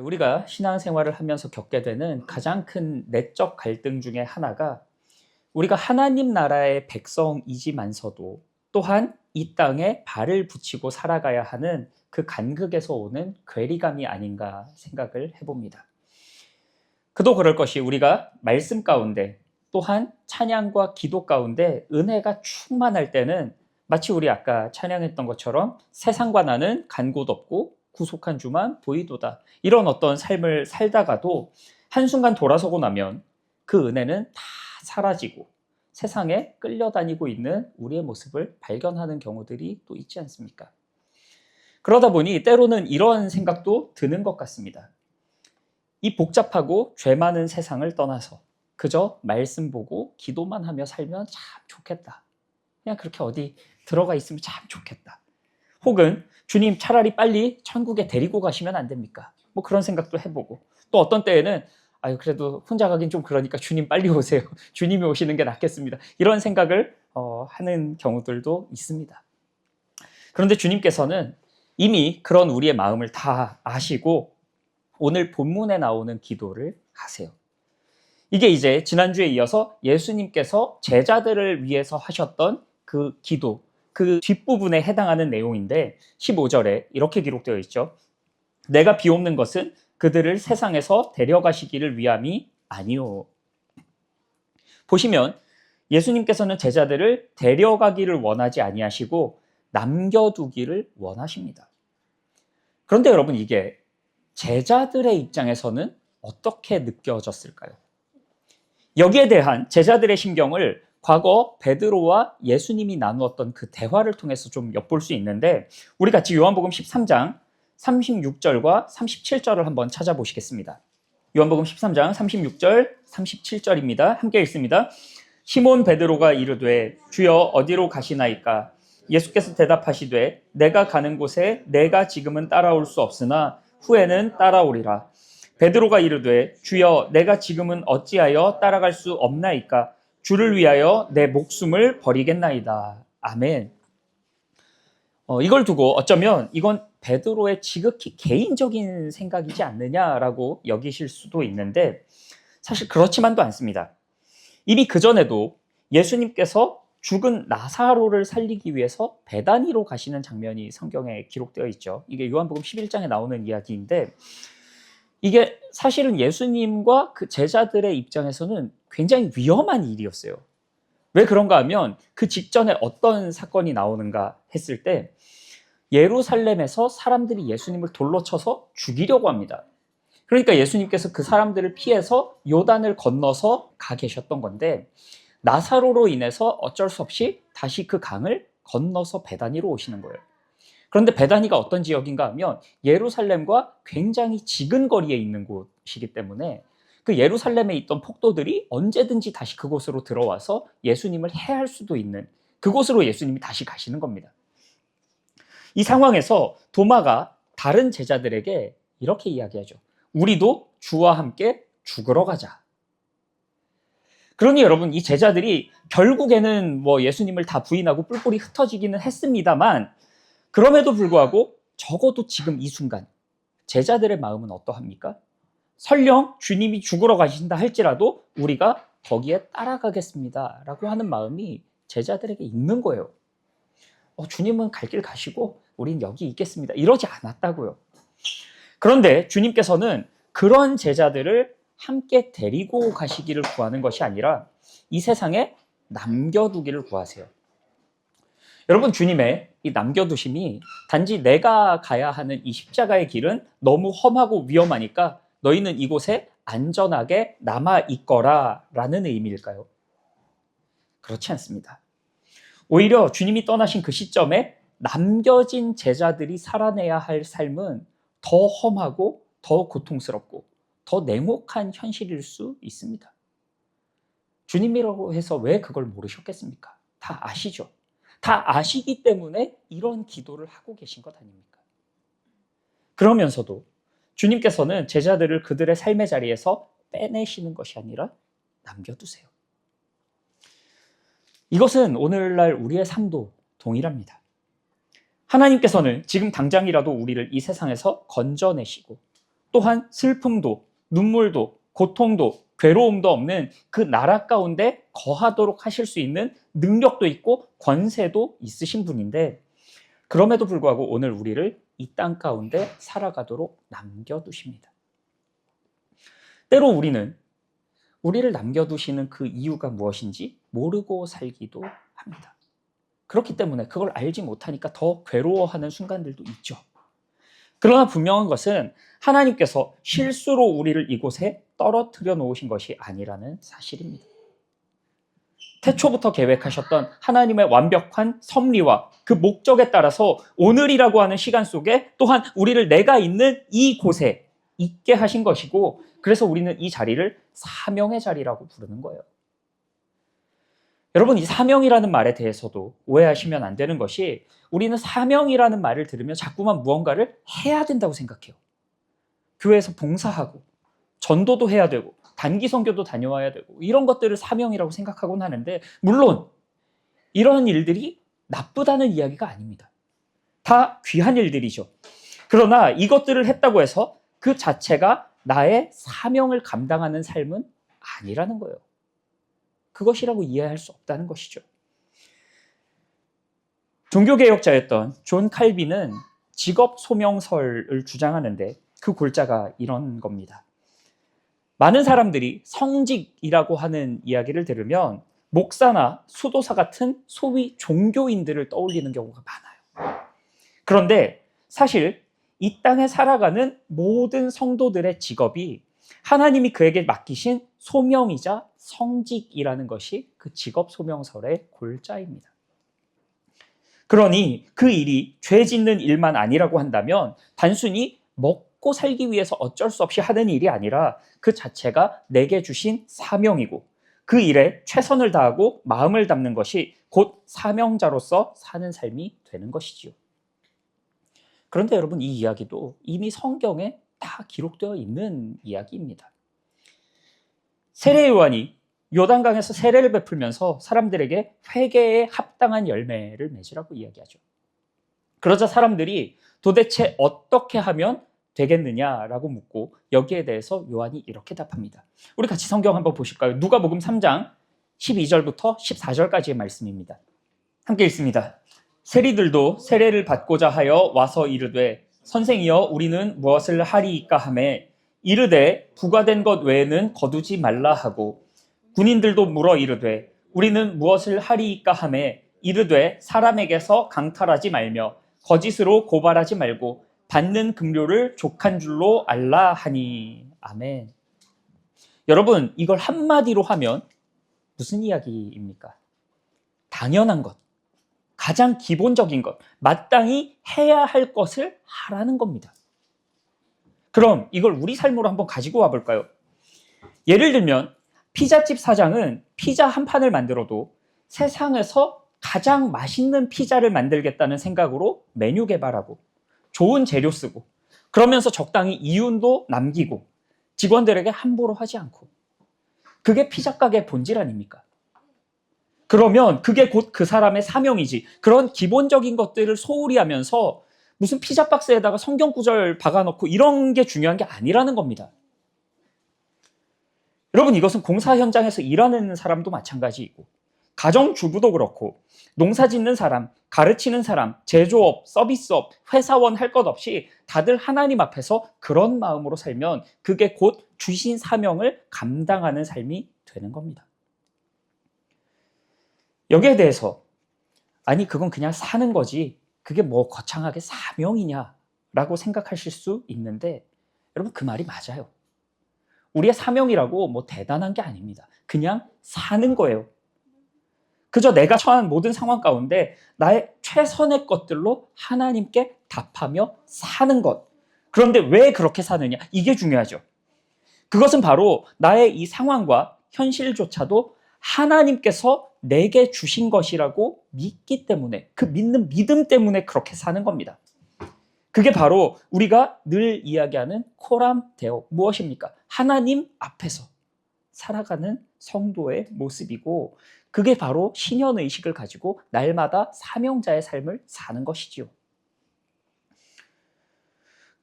우리가 신앙생활을 하면서 겪게 되는 가장 큰 내적 갈등 중에 하나가 우리가 하나님 나라의 백성이지만서도 또한 이 땅에 발을 붙이고 살아가야 하는 그 간극에서 오는 괴리감이 아닌가 생각을 해봅니다. 그도 그럴 것이 우리가 말씀 가운데 또한 찬양과 기도 가운데 은혜가 충만할 때는 마치 우리 아까 찬양했던 것처럼 세상과 나는 간 곳 없고 구속한 주만 보이도다. 이런 어떤 삶을 살다가도 한순간 돌아서고 나면 그 은혜는 다 사라지고 세상에 끌려다니고 있는 우리의 모습을 발견하는 경우들이 또 있지 않습니까? 그러다 보니 때로는 이런 생각도 드는 것 같습니다. 이 복잡하고 죄 많은 세상을 떠나서 그저 말씀 보고 기도만 하며 살면 참 좋겠다. 그냥 그렇게 어디 들어가 있으면 참 좋겠다. 혹은 주님 차라리 빨리 천국에 데리고 가시면 안 됩니까? 뭐 그런 생각도 해보고 또 어떤 때에는 아유 그래도 혼자 가긴 좀 그러니까 주님 빨리 오세요. 주님이 오시는 게 낫겠습니다. 이런 생각을 하는 경우들도 있습니다. 그런데 주님께서는 이미 그런 우리의 마음을 다 아시고 오늘 본문에 나오는 기도를 하세요. 이게 이제 지난주에 이어서 예수님께서 제자들을 위해서 하셨던 그 기도, 그 뒷부분에 해당하는 내용인데 15절에 이렇게 기록되어 있죠. 내가 비옵는 것은 그들을 세상에서 데려가시기를 위함이 아니오. 보시면 예수님께서는 제자들을 데려가기를 원하지 아니하시고 남겨두기를 원하십니다. 그런데 여러분 이게 제자들의 입장에서는 어떻게 느껴졌을까요? 여기에 대한 제자들의 심경을 과거 베드로와 예수님이 나누었던 그 대화를 통해서 좀 엿볼 수 있는데 우리 같이 요한복음 13장 36절과 37절을 한번 찾아보시겠습니다. 요한복음 13장 36절, 37절입니다. 함께 읽습니다. 시몬 베드로가 이르되 주여 어디로 가시나이까? 예수께서 대답하시되 내가 가는 곳에 내가 지금은 따라올 수 없으나 후에는 따라오리라. 베드로가 이르되 주여 내가 지금은 어찌하여 따라갈 수 없나이까? 주를 위하여 내 목숨을 버리겠나이다. 아멘. 이걸 두고 어쩌면 이건 베드로의 지극히 개인적인 생각이지 않느냐라고 여기실 수도 있는데 사실 그렇지만도 않습니다. 이미 그전에도 예수님께서 죽은 나사로를 살리기 위해서 베다니로 가시는 장면이 성경에 기록되어 있죠. 이게 요한복음 11장에 나오는 이야기인데 이게 사실은 예수님과 그 제자들의 입장에서는 굉장히 위험한 일이었어요. 왜 그런가 하면 그 직전에 어떤 사건이 나오는가 했을 때 예루살렘에서 사람들이 예수님을 돌로 쳐서 죽이려고 합니다. 그러니까 예수님께서 그 사람들을 피해서 요단을 건너서 가 계셨던 건데 나사로로 인해서 어쩔 수 없이 다시 그 강을 건너서 베다니로 오시는 거예요. 그런데 베다니가 어떤 지역인가 하면 예루살렘과 굉장히 지근거리에 있는 곳이기 때문에 그 예루살렘에 있던 폭도들이 언제든지 다시 그곳으로 들어와서 예수님을 해할 수도 있는 그곳으로 예수님이 다시 가시는 겁니다. 이 상황에서 도마가 다른 제자들에게 이렇게 이야기하죠. 우리도 주와 함께 죽으러 가자. 그러니 여러분 이 제자들이 결국에는 뭐 예수님을 다 부인하고 뿔뿔이 흩어지기는 했습니다만 그럼에도 불구하고 적어도 지금 이 순간 제자들의 마음은 어떠합니까? 설령 주님이 죽으러 가신다 할지라도 우리가 거기에 따라가겠습니다 라고 하는 마음이 제자들에게 있는 거예요. 주님은 갈 길 가시고 우린 여기 있겠습니다. 이러지 않았다고요. 그런데 주님께서는 그런 제자들을 함께 데리고 가시기를 구하는 것이 아니라 이 세상에 남겨두기를 구하세요. 여러분 주님의 이 남겨두심이 단지 내가 가야 하는 이 십자가의 길은 너무 험하고 위험하니까 너희는 이곳에 안전하게 남아있거라 라는 의미일까요? 그렇지 않습니다. 오히려 주님이 떠나신 그 시점에 남겨진 제자들이 살아내야 할 삶은 더 험하고 더 고통스럽고 더 냉혹한 현실일 수 있습니다. 주님이라고 해서 왜 그걸 모르셨겠습니까? 다 아시죠? 다 아시기 때문에 이런 기도를 하고 계신 것 아닙니까? 그러면서도 주님께서는 제자들을 그들의 삶의 자리에서 빼내시는 것이 아니라 남겨두세요. 이것은 오늘날 우리의 삶도 동일합니다. 하나님께서는 지금 당장이라도 우리를 이 세상에서 건져내시고 또한 슬픔도, 눈물도, 고통도, 괴로움도 없는 그 나라 가운데 거하도록 하실 수 있는 능력도 있고 권세도 있으신 분인데, 그럼에도 불구하고 오늘 우리를 이 땅 가운데 살아가도록 남겨두십니다. 때로 우리는 우리를 남겨두시는 그 이유가 무엇인지 모르고 살기도 합니다. 그렇기 때문에 그걸 알지 못하니까 더 괴로워하는 순간들도 있죠. 그러나 분명한 것은 하나님께서 실수로 우리를 이곳에 떨어뜨려 놓으신 것이 아니라는 사실입니다. 태초부터 계획하셨던 하나님의 완벽한 섭리와 그 목적에 따라서 오늘이라고 하는 시간 속에 또한 우리를 내가 있는 이곳에 있게 하신 것이고, 그래서 우리는 이 자리를 사명의 자리라고 부르는 거예요. 여러분, 이 사명이라는 말에 대해서도 오해하시면 안 되는 것이, 우리는 사명이라는 말을 들으면 자꾸만 무언가를 해야 된다고 생각해요. 교회에서 봉사하고 전도도 해야 되고 단기 선교도 다녀와야 되고 이런 것들을 사명이라고 생각하곤 하는데, 물론 이런 일들이 나쁘다는 이야기가 아닙니다. 다 귀한 일들이죠. 그러나 이것들을 했다고 해서 그 자체가 나의 사명을 감당하는 삶은 아니라는 거예요. 그것이라고 이해할 수 없다는 것이죠. 종교개혁자였던 존 칼빈은 직업 소명설을 주장하는데 그 골자가 이런 겁니다. 많은 사람들이 성직이라고 하는 이야기를 들으면 목사나 수도사 같은 소위 종교인들을 떠올리는 경우가 많아요. 그런데 사실 이 땅에 살아가는 모든 성도들의 직업이 하나님이 그에게 맡기신 소명이자 성직이라는 것이 그 직업 소명설의 골자입니다. 그러니 그 일이 죄 짓는 일만 아니라고 한다면 단순히 먹고 살기 위해서 어쩔 수 없이 하는 일이 아니라 그 자체가 내게 주신 사명이고, 그 일에 최선을 다하고 마음을 담는 것이 곧 사명자로서 사는 삶이 되는 것이지요. 그런데 여러분, 이 이야기도 이미 성경에 다 기록되어 있는 이야기입니다. 세례 요한이 요단강에서 세례를 베풀면서 사람들에게 회개에 합당한 열매를 맺으라고 이야기하죠. 그러자 사람들이 도대체 어떻게 하면 되겠느냐라고 묻고, 여기에 대해서 요한이 이렇게 답합니다. 우리 같이 성경 한번 보실까요? 누가복음 3장 12절부터 14절까지의 말씀입니다. 함께 읽습니다. 세리들도 세례를 받고자 하여 와서 이르되, 선생이여 우리는 무엇을 하리이까 하매 이르되 부과된 것 외에는 거두지 말라 하고, 군인들도 물어 이르되 우리는 무엇을 하리이까 하매 이르되 사람에게서 강탈하지 말며 거짓으로 고발하지 말고 받는 급료를 족한 줄로 알라 하니. 아멘. 여러분, 이걸 한마디로 하면 무슨 이야기입니까? 당연한 것, 가장 기본적인 것, 마땅히 해야 할 것을 하라는 겁니다. 그럼 이걸 우리 삶으로 한번 가지고 와볼까요? 예를 들면 피자집 사장은 피자 한 판을 만들어도 세상에서 가장 맛있는 피자를 만들겠다는 생각으로 메뉴 개발하고 좋은 재료 쓰고, 그러면서 적당히 이윤도 남기고 직원들에게 함부로 하지 않고, 그게 피자 가게의 본질 아닙니까? 그러면 그게 곧 그 사람의 사명이지, 그런 기본적인 것들을 소홀히 하면서 무슨 피자 박스에다가 성경 구절 박아놓고 이런 게 중요한 게 아니라는 겁니다. 여러분, 이것은 공사 현장에서 일하는 사람도 마찬가지이고, 가정주부도 그렇고, 농사 짓는 사람, 가르치는 사람, 제조업, 서비스업, 회사원 할 것 없이 다들 하나님 앞에서 그런 마음으로 살면 그게 곧 주신 사명을 감당하는 삶이 되는 겁니다. 여기에 대해서 아니 그건 그냥 사는 거지, 그게 뭐 거창하게 사명이냐라고 생각하실 수 있는데, 여러분 그 말이 맞아요. 우리의 사명이라고 뭐 대단한 게 아닙니다. 그냥 사는 거예요. 그저 내가 처한 모든 상황 가운데 나의 최선의 것들로 하나님께 답하며 사는 것. 그런데 왜 그렇게 사느냐? 이게 중요하죠. 그것은 바로 나의 이 상황과 현실조차도 하나님께서 내게 주신 것이라고 믿기 때문에, 그 믿는 믿음 때문에 그렇게 사는 겁니다. 그게 바로 우리가 늘 이야기하는 코람 데오, 무엇입니까? 하나님 앞에서 살아가는 성도의 모습이고, 그게 바로 신현의식을 가지고 날마다 사명자의 삶을 사는 것이지요.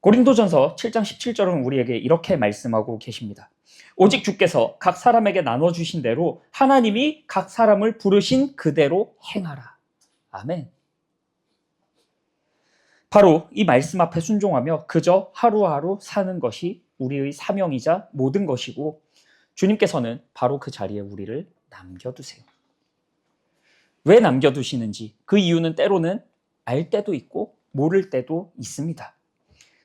고린도전서 7장 17절은 우리에게 이렇게 말씀하고 계십니다. 오직 주께서 각 사람에게 나눠주신 대로 하나님이 각 사람을 부르신 그대로 행하라. 아멘. 바로 이 말씀 앞에 순종하며 그저 하루하루 사는 것이 우리의 사명이자 모든 것이고, 주님께서는 바로 그 자리에 우리를 남겨두세요. 왜 남겨두시는지 그 이유는 때로는 알 때도 있고 모를 때도 있습니다.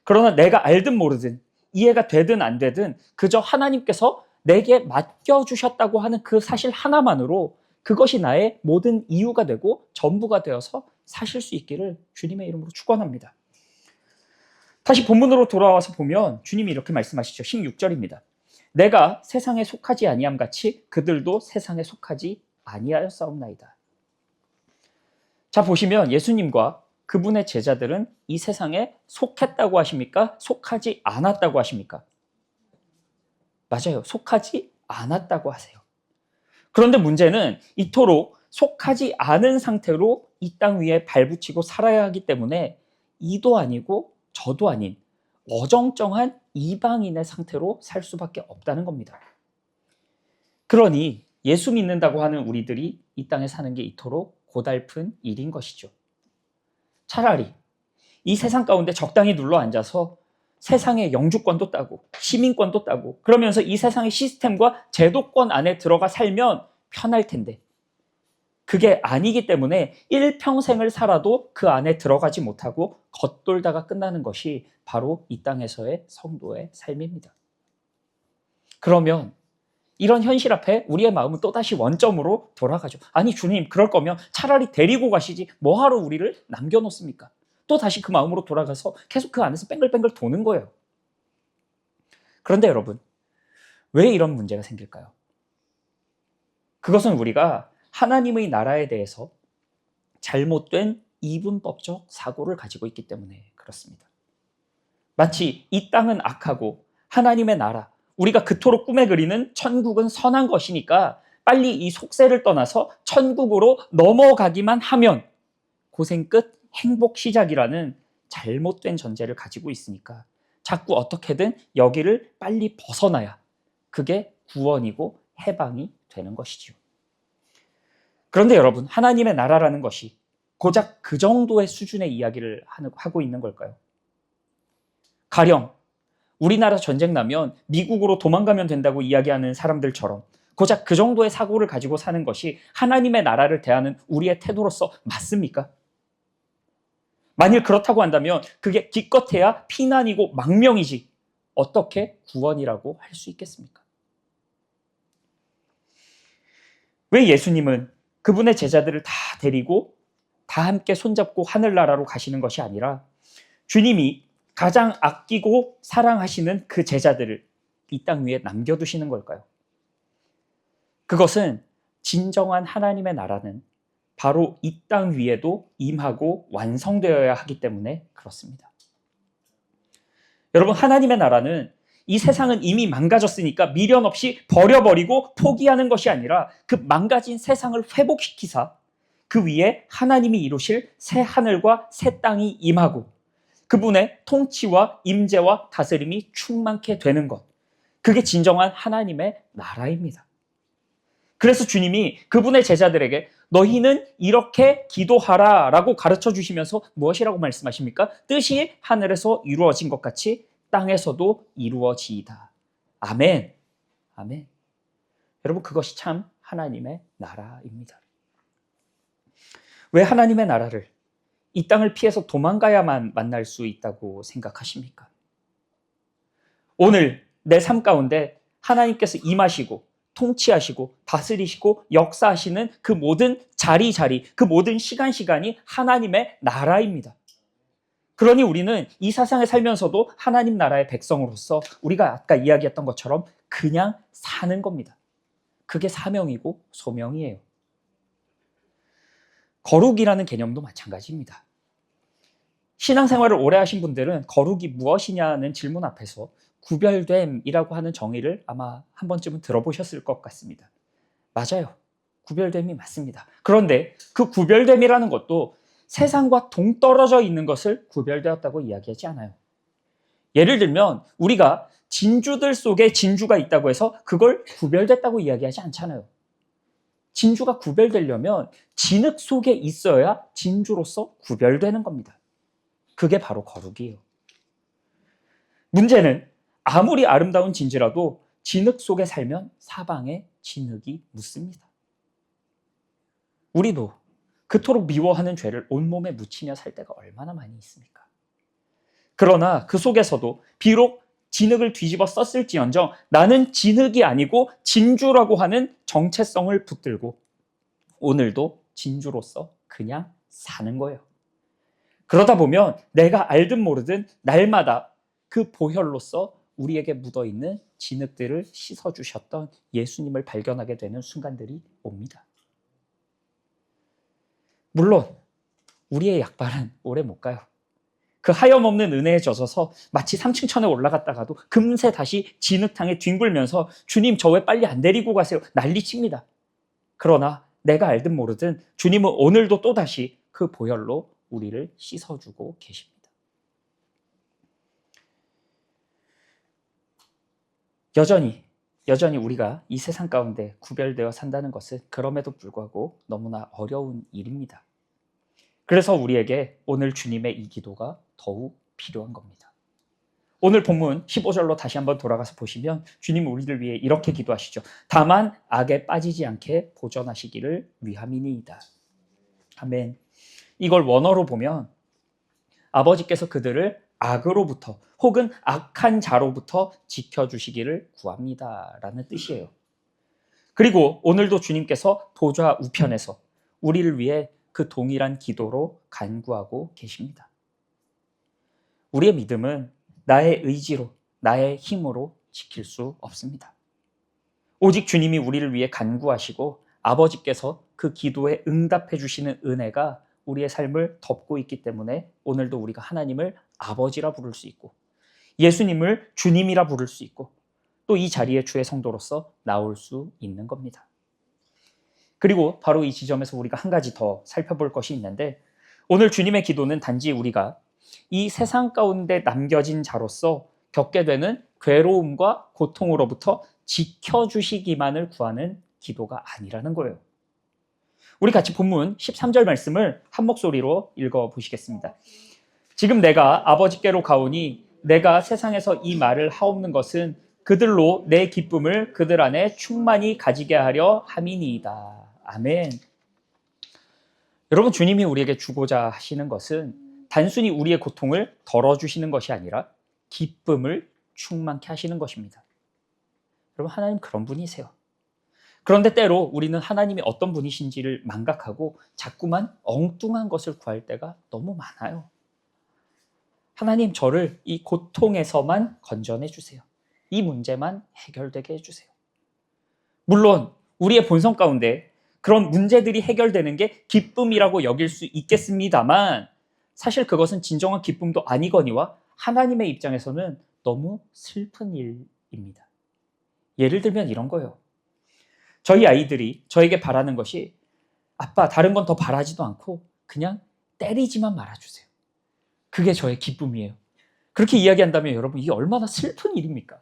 그러나 내가 알든 모르든 이해가 되든 안 되든 그저 하나님께서 내게 맡겨주셨다고 하는 그 사실 하나만으로 그것이 나의 모든 이유가 되고 전부가 되어서 사실 수 있기를 주님의 이름으로 축원합니다. 다시 본문으로 돌아와서 보면 주님이 이렇게 말씀하시죠. 16절입니다. 내가 세상에 속하지 아니함 같이 그들도 세상에 속하지 아니하였사옵나이다. 자, 보시면 예수님과 그분의 제자들은 이 세상에 속했다고 하십니까? 속하지 않았다고 하십니까? 맞아요. 속하지 않았다고 하세요. 그런데 문제는 이토록 속하지 않은 상태로 이 땅 위에 발붙이고 살아야 하기 때문에 이도 아니고 저도 아닌 어정쩡한 이방인의 상태로 살 수밖에 없다는 겁니다. 그러니 예수 믿는다고 하는 우리들이 이 땅에 사는 게 이토록 고달픈 일인 것이죠. 차라리 이 세상 가운데 적당히 눌러 앉아서 세상의 영주권도 따고 시민권도 따고 그러면서 이 세상의 시스템과 제도권 안에 들어가 살면 편할 텐데, 그게 아니기 때문에 일평생을 살아도 그 안에 들어가지 못하고 겉돌다가 끝나는 것이 바로 이 땅에서의 성도의 삶입니다. 그러면 이런 현실 앞에 우리의 마음은 또다시 원점으로 돌아가죠. 아니 주님, 그럴 거면 차라리 데리고 가시지 뭐하러 우리를 남겨놓습니까? 또 다시 그 마음으로 돌아가서 계속 그 안에서 뱅글뱅글 도는 거예요. 그런데 여러분, 왜 이런 문제가 생길까요? 그것은 우리가 하나님의 나라에 대해서 잘못된 이분법적 사고를 가지고 있기 때문에 그렇습니다. 마치 이 땅은 악하고 하나님의 나라, 우리가 그토록 꿈에 그리는 천국은 선한 것이니까 빨리 이 속세를 떠나서 천국으로 넘어가기만 하면 고생 끝 행복 시작이라는 잘못된 전제를 가지고 있으니까 자꾸 어떻게든 여기를 빨리 벗어나야 그게 구원이고 해방이 되는 것이죠. 그런데 여러분, 하나님의 나라라는 것이 고작 그 정도의 수준의 이야기를 하고 있는 걸까요? 가령 우리나라 전쟁 나면 미국으로 도망가면 된다고 이야기하는 사람들처럼 고작 그 정도의 사고를 가지고 사는 것이 하나님의 나라를 대하는 우리의 태도로서 맞습니까? 만일 그렇다고 한다면 그게 기껏해야 피난이고 망명이지 어떻게 구원이라고 할 수 있겠습니까? 왜 예수님은 그분의 제자들을 다 데리고 다 함께 손잡고 하늘나라로 가시는 것이 아니라 주님이 가장 아끼고 사랑하시는 그 제자들을 이 땅 위에 남겨두시는 걸까요? 그것은 진정한 하나님의 나라는 바로 이 땅 위에도 임하고 완성되어야 하기 때문에 그렇습니다. 여러분, 하나님의 나라는 이 세상은 이미 망가졌으니까 미련 없이 버려버리고 포기하는 것이 아니라 그 망가진 세상을 회복시키사 그 위에 하나님이 이루실 새 하늘과 새 땅이 임하고 그분의 통치와 임재와 다스림이 충만케 되는 것, 그게 진정한 하나님의 나라입니다. 그래서 주님이 그분의 제자들에게 너희는 이렇게 기도하라 라고 가르쳐 주시면서 무엇이라고 말씀하십니까? 뜻이 하늘에서 이루어진 것 같이 땅에서도 이루어지이다. 아멘. 아멘. 여러분, 그것이 참 하나님의 나라입니다. 왜 하나님의 나라를 이 땅을 피해서 도망가야만 만날 수 있다고 생각하십니까? 오늘 내 삶 가운데 하나님께서 임하시고 통치하시고 다스리시고 역사하시는 그 모든 자리, 그 모든 시간이 하나님의 나라입니다. 그러니 우리는 이 세상에 살면서도 하나님 나라의 백성으로서 우리가 아까 이야기했던 것처럼 그냥 사는 겁니다. 그게 사명이고 소명이에요. 거룩이라는 개념도 마찬가지입니다. 신앙생활을 오래 하신 분들은 거룩이 무엇이냐는 질문 앞에서 구별됨이라고 하는 정의를 아마 한 번쯤은 들어보셨을 것 같습니다. 맞아요. 구별됨이 맞습니다. 그런데 그 구별됨이라는 것도 세상과 동떨어져 있는 것을 구별되었다고 이야기하지 않아요. 예를 들면 우리가 진주들 속에 진주가 있다고 해서 그걸 구별됐다고 이야기하지 않잖아요. 진주가 구별되려면 진흙 속에 있어야 진주로서 구별되는 겁니다. 그게 바로 거룩이에요. 문제는 아무리 아름다운 진주라도 진흙 속에 살면 사방에 진흙이 묻습니다. 우리도 그토록 미워하는 죄를 온몸에 묻히며 살 때가 얼마나 많이 있습니까? 그러나 그 속에서도 비록 진흙을 뒤집어 썼을지언정 나는 진흙이 아니고 진주라고 하는 정체성을 붙들고 오늘도 진주로서 그냥 사는 거예요. 그러다 보면 내가 알든 모르든 날마다 그 보혈로서 우리에게 묻어있는 진흙들을 씻어주셨던 예수님을 발견하게 되는 순간들이 옵니다. 물론 우리의 약발은 오래 못 가요. 그 하염없는 은혜에 젖어서 마치 3층 천에 올라갔다가도 금세 다시 진흙탕에 뒹굴면서 주님 저 왜 빨리 안 데리고 가세요 난리칩니다. 그러나 내가 알든 모르든 주님은 오늘도 또다시 그 보혈로 우리를 씻어주고 계십니다. 여전히 우리가 이 세상 가운데 구별되어 산다는 것은 그럼에도 불구하고 너무나 어려운 일입니다. 그래서 우리에게 오늘 주님의 이 기도가 더욱 필요한 겁니다. 오늘 본문 15절로 다시 한번 돌아가서 보시면 주님은 우리를 위해 이렇게 기도하시죠. 다만 악에 빠지지 않게 보전하시기를 위함이니이다. 아멘. 이걸 원어로 보면 아버지께서 그들을 악으로부터 혹은 악한 자로부터 지켜주시기를 구합니다 라는 뜻이에요. 그리고 오늘도 주님께서 보좌 우편에서 우리를 위해 그 동일한 기도로 간구하고 계십니다. 우리의 믿음은 나의 의지로, 나의 힘으로 지킬 수 없습니다. 오직 주님이 우리를 위해 간구하시고 아버지께서 그 기도에 응답해 주시는 은혜가 우리의 삶을 덮고 있기 때문에 오늘도 우리가 하나님을 아버지라 부를 수 있고 예수님을 주님이라 부를 수 있고 또 이 자리에 주의 성도로서 나올 수 있는 겁니다. 그리고 바로 이 지점에서 우리가 한 가지 더 살펴볼 것이 있는데 오늘 주님의 기도는 단지 우리가 이 세상 가운데 남겨진 자로서 겪게 되는 괴로움과 고통으로부터 지켜주시기만을 구하는 기도가 아니라는 거예요. 우리 같이 본문 13절 말씀을 한 목소리로 읽어보시겠습니다. 지금 내가 아버지께로 가오니 내가 세상에서 이 말을 하옵는 것은 그들로 내 기쁨을 그들 안에 충만히 가지게 하려 함이니이다. 아멘. 여러분 주님이 우리에게 주고자 하시는 것은 단순히 우리의 고통을 덜어주시는 것이 아니라 기쁨을 충만케 하시는 것입니다. 여러분 하나님 그런 분이세요. 그런데 때로 우리는 하나님이 어떤 분이신지를 망각하고 자꾸만 엉뚱한 것을 구할 때가 너무 많아요. 하나님 저를 이 고통에서만 건져내 주세요. 이 문제만 해결되게 해주세요. 물론 우리의 본성 가운데 그런 문제들이 해결되는 게 기쁨이라고 여길 수 있겠습니다만 사실 그것은 진정한 기쁨도 아니거니와 하나님의 입장에서는 너무 슬픈 일입니다. 예를 들면 이런 거예요. 저희 아이들이 저에게 바라는 것이 아빠 다른 건 더 바라지도 않고 그냥 때리지만 말아주세요. 그게 저의 기쁨이에요. 그렇게 이야기한다면 여러분 이게 얼마나 슬픈 일입니까?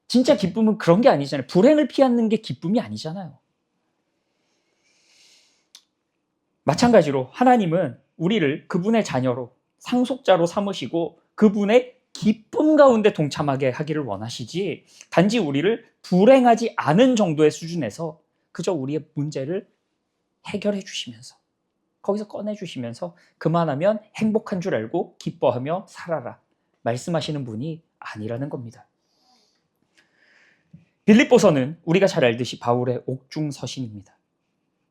진짜 기쁨은 그런 게 아니잖아요. 불행을 피하는 게 기쁨이 아니잖아요. 마찬가지로 하나님은 우리를 그분의 자녀로 상속자로 삼으시고 그분의 기쁨 가운데 동참하게 하기를 원하시지 단지 우리를 불행하지 않은 정도의 수준에서 그저 우리의 문제를 해결해 주시면서 거기서 꺼내 주시면서 그만하면 행복한 줄 알고 기뻐하며 살아라 말씀하시는 분이 아니라는 겁니다. 빌립보서는 우리가 잘 알듯이 바울의 옥중서신입니다.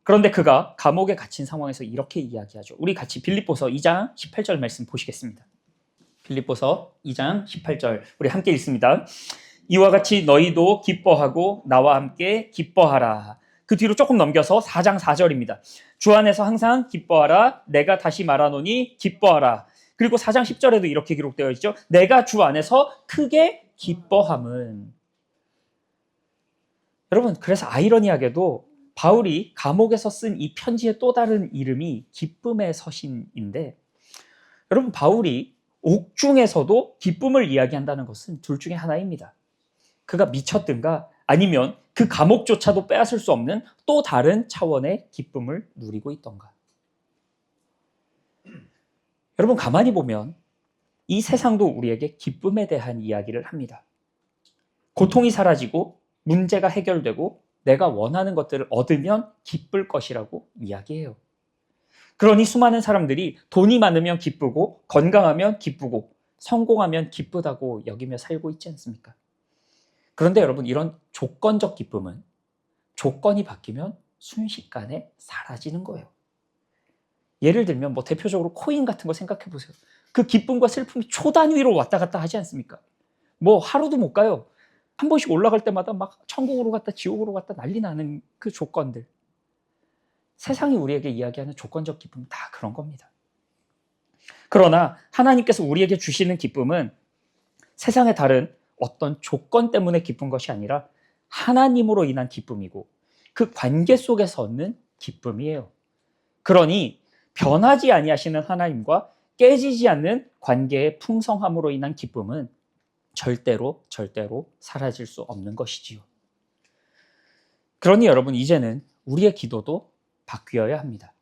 그런데 그가 감옥에 갇힌 상황에서 이렇게 이야기하죠. 우리 같이 빌립보서 2장 18절 말씀 보시겠습니다. 빌립보서 2장 18절 우리 함께 읽습니다. 이와 같이 너희도 기뻐하고 나와 함께 기뻐하라. 그 뒤로 조금 넘겨서 4장 4절입니다. 주 안에서 항상 기뻐하라. 내가 다시 말하노니 기뻐하라. 그리고 4장 10절에도 이렇게 기록되어 있죠. 내가 주 안에서 크게 기뻐함은. 여러분 그래서 아이러니하게도 바울이 감옥에서 쓴 이 편지의 또 다른 이름이 기쁨의 서신인데 여러분 바울이 옥중에서도 기쁨을 이야기한다는 것은 둘 중에 하나입니다. 그가 미쳤든가 아니면 그 감옥조차도 빼앗을 수 없는 또 다른 차원의 기쁨을 누리고 있던가. 여러분, 가만히 보면 이 세상도 우리에게 기쁨에 대한 이야기를 합니다. 고통이 사라지고 문제가 해결되고 내가 원하는 것들을 얻으면 기쁠 것이라고 이야기해요. 그러니 수많은 사람들이 돈이 많으면 기쁘고 건강하면 기쁘고 성공하면 기쁘다고 여기며 살고 있지 않습니까? 그런데 여러분, 이런 조건적 기쁨은 조건이 바뀌면 순식간에 사라지는 거예요. 예를 들면 대표적으로 코인 같은 거 생각해 보세요. 그 기쁨과 슬픔이 초 단위로 왔다 갔다 하지 않습니까? 하루도 못 가요. 한 번씩 올라갈 때마다 막 천국으로 갔다 지옥으로 갔다 난리 나는 그 조건들. 세상이 우리에게 이야기하는 조건적 기쁨은 다 그런 겁니다. 그러나 하나님께서 우리에게 주시는 기쁨은 세상의 다른 어떤 조건 때문에 기쁜 것이 아니라 하나님으로 인한 기쁨이고 그 관계 속에서 얻는 기쁨이에요. 그러니 변하지 아니하시는 하나님과 깨지지 않는 관계의 풍성함으로 인한 기쁨은 절대로 사라질 수 없는 것이지요. 그러니 여러분, 이제는 우리의 기도도 바뀌어야 합니다.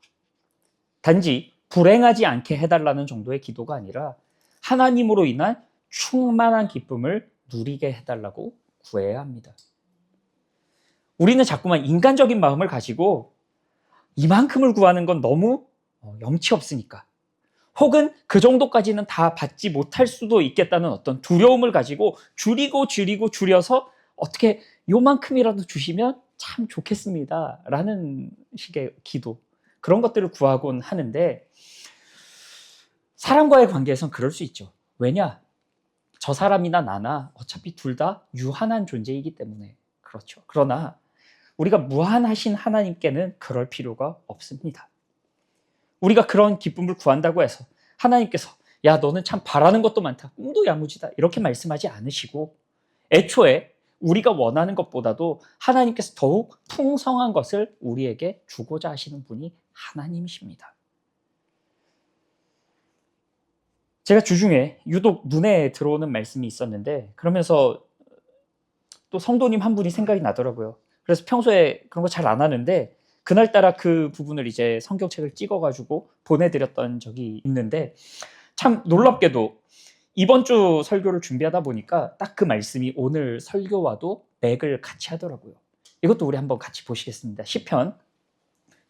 단지 불행하지 않게 해달라는 정도의 기도가 아니라 하나님으로 인한 충만한 기쁨을 누리게 해달라고 구해야 합니다. 우리는 자꾸만 인간적인 마음을 가지고 이만큼을 구하는 건 너무 염치 없으니까, 혹은 그 정도까지는 다 받지 못할 수도 있겠다는 어떤 두려움을 가지고 줄여서 어떻게 요만큼이라도 주시면 참 좋겠습니다 라는 식의 기도, 그런 것들을 구하곤 하는데, 사람과의 관계에선 그럴 수 있죠. 왜냐? 저 사람이나 나나 어차피 둘 다 유한한 존재이기 때문에 그렇죠. 그러나 우리가 무한하신 하나님께는 그럴 필요가 없습니다. 우리가 그런 기쁨을 구한다고 해서 하나님께서 야, 너는 참 바라는 것도 많다, 꿈도 야무지다, 이렇게 말씀하지 않으시고, 애초에 우리가 원하는 것보다도 하나님께서 더욱 풍성한 것을 우리에게 주고자 하시는 분이 하나님이십니다. 제가 주중에 유독 눈에 들어오는 말씀이 있었는데, 그러면서 또 성도님 한 분이 생각이 나더라고요. 그래서 평소에 그런 거 잘 안 하는데 그날따라 그 부분을 이제 성경책을 찍어가지고 보내드렸던 적이 있는데, 참 놀랍게도 이번 주 설교를 준비하다 보니까 딱 그 말씀이 오늘 설교와도 맥을 같이 하더라고요. 이것도 우리 한번 같이 보시겠습니다. 시편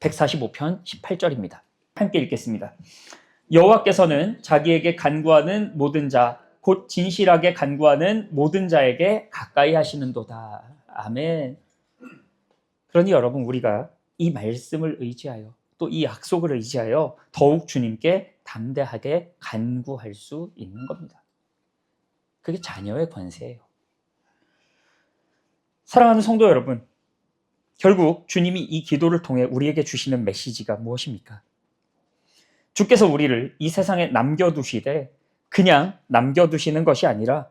145편 18절입니다. 함께 읽겠습니다. 여호와께서는 자기에게 간구하는 모든 자, 곧 진실하게 간구하는 모든 자에게 가까이 하시는도다. 아멘. 그러니 여러분, 우리가 이 말씀을 의지하여 또 이 약속을 의지하여 더욱 주님께 담대하게 간구할 수 있는 겁니다. 그게 자녀의 권세예요. 사랑하는 성도 여러분, 결국 주님이 이 기도를 통해 우리에게 주시는 메시지가 무엇입니까? 주께서 우리를 이 세상에 남겨두시되 그냥 남겨두시는 것이 아니라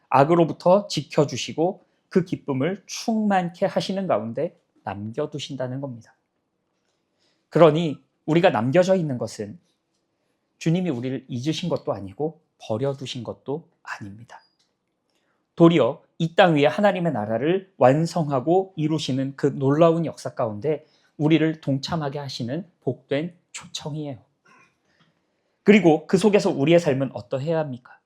악으로부터 지켜주시고 그 기쁨을 충만케 하시는 가운데 남겨두신다는 겁니다. 그러니 우리가 남겨져 있는 것은 주님이 우리를 잊으신 것도 아니고 버려두신 것도 아닙니다. 도리어 이 땅 위에 하나님의 나라를 완성하고 이루시는 그 놀라운 역사 가운데 우리를 동참하게 하시는 복된 초청이에요. 그리고 그 속에서 우리의 삶은 어떠해야 합니까?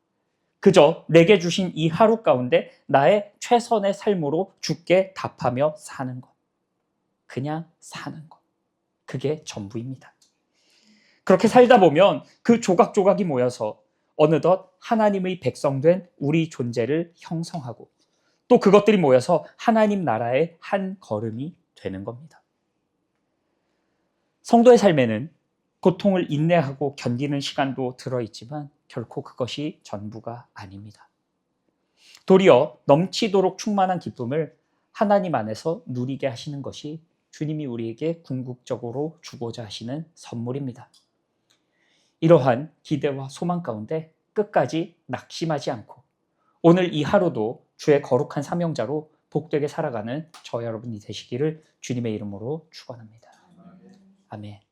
그저 내게 주신 이 하루 가운데 나의 최선의 삶으로 주께 답하며 사는 것. 그냥 사는 것. 그게 전부입니다. 그렇게 살다 보면 그 조각조각이 모여서 어느덧 하나님의 백성된 우리 존재를 형성하고 또 그것들이 모여서 하나님 나라의 한 걸음이 되는 겁니다. 성도의 삶에는 고통을 인내하고 견디는 시간도 들어있지만 결코 그것이 전부가 아닙니다. 도리어 넘치도록 충만한 기쁨을 하나님 안에서 누리게 하시는 것이 주님이 우리에게 궁극적으로 주고자 하시는 선물입니다. 이러한 기대와 소망 가운데 끝까지 낙심하지 않고 오늘 이 하루도 주의 거룩한 사명자로 복되게 살아가는 저 여러분이 되시기를 주님의 이름으로 축원합니다. 아멘.